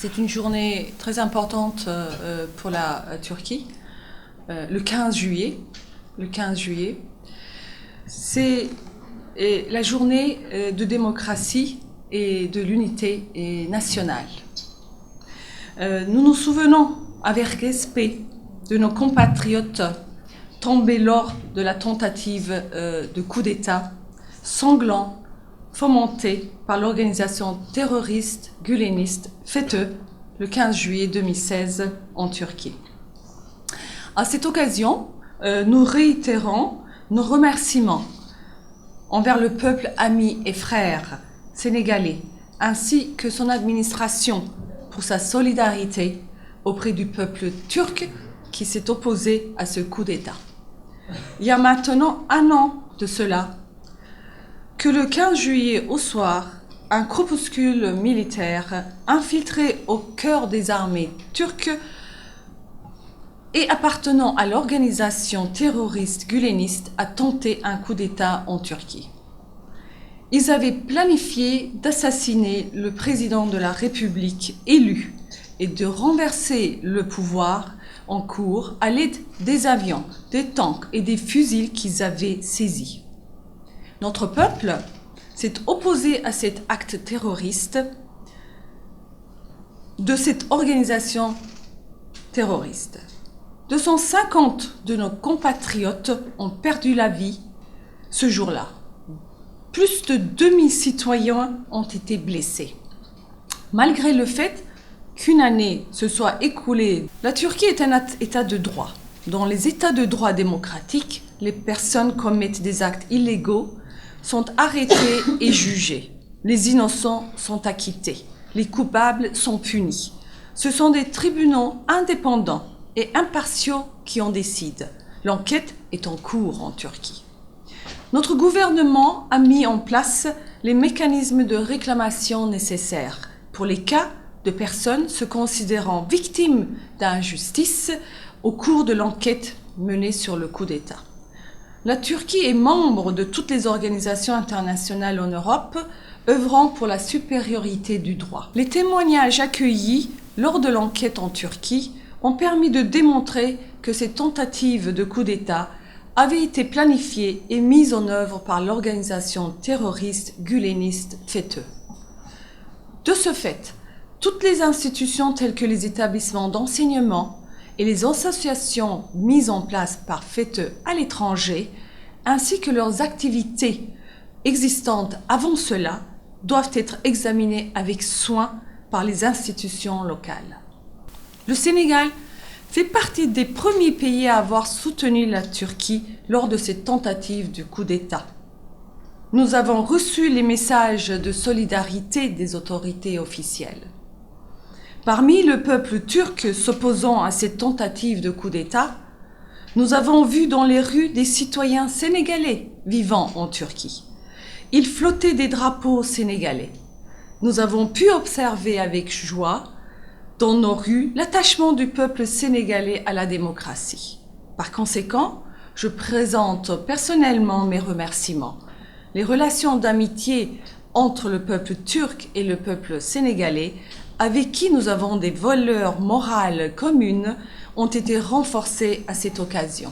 C'est une journée très importante pour la Turquie, le 15 juillet. C'est la journée de démocratie et de l'unité nationale. Nous nous souvenons avec respect de nos compatriotes tombés lors de la tentative de coup d'État sanglant fomenté par l'organisation terroriste guleniste FETÖ le 15 juillet 2016 en Turquie. À cette occasion, nous réitérons nos remerciements envers le peuple ami et frère sénégalais, ainsi que son administration pour sa solidarité auprès du peuple turc qui s'est opposé à ce coup d'État. Il y a maintenant 1 an de cela, que le 15 juillet au soir, un groupuscule militaire infiltré au cœur des armées turques et appartenant à l'organisation terroriste guleniste a tenté un coup d'État en Turquie. Ils avaient planifié d'assassiner le président de la République élu et de renverser le pouvoir en cours à l'aide des avions, des tanks et des fusils qu'ils avaient saisis. Notre peuple s'est opposé à cet acte terroriste de cette organisation terroriste. 250 de nos compatriotes ont perdu la vie ce jour-là. Plus de 2000 citoyens ont été blessés. Malgré le fait qu'une année se soit écoulée, la Turquie est un État de droit. Dans les États de droit démocratiques, les personnes commettent des actes illégaux sont arrêtés et jugés. Les innocents sont acquittés. Les coupables sont punis. Ce sont des tribunaux indépendants et impartiaux qui en décident. L'enquête est en cours en Turquie. Notre gouvernement a mis en place les mécanismes de réclamation nécessaires pour les cas de personnes se considérant victimes d'injustice au cours de l'enquête menée sur le coup d'État. La Turquie est membre de toutes les organisations internationales en Europe œuvrant pour la supériorité du droit. Les témoignages accueillis lors de l'enquête en Turquie ont permis de démontrer que ces tentatives de coup d'État avaient été planifiées et mises en œuvre par l'organisation terroriste guleniste FETÖ. De ce fait, toutes les institutions telles que les établissements d'enseignement et les associations mises en place par FETÖ à l'étranger, ainsi que leurs activités existantes avant cela, doivent être examinées avec soin par les institutions locales. Le Sénégal fait partie des premiers pays à avoir soutenu la Turquie lors de cette tentative du coup d'État. Nous avons reçu les messages de solidarité des autorités officielles. Parmi le peuple turc s'opposant à cette tentative de coup d'État, nous avons vu dans les rues des citoyens sénégalais vivant en Turquie. Ils flottaient des drapeaux sénégalais. Nous avons pu observer avec joie dans nos rues l'attachement du peuple sénégalais à la démocratie. Par conséquent, je présente personnellement mes remerciements. Les relations d'amitié entre le peuple turc et le peuple sénégalais, avec qui nous avons des valeurs morales communes, ont été renforcées à cette occasion.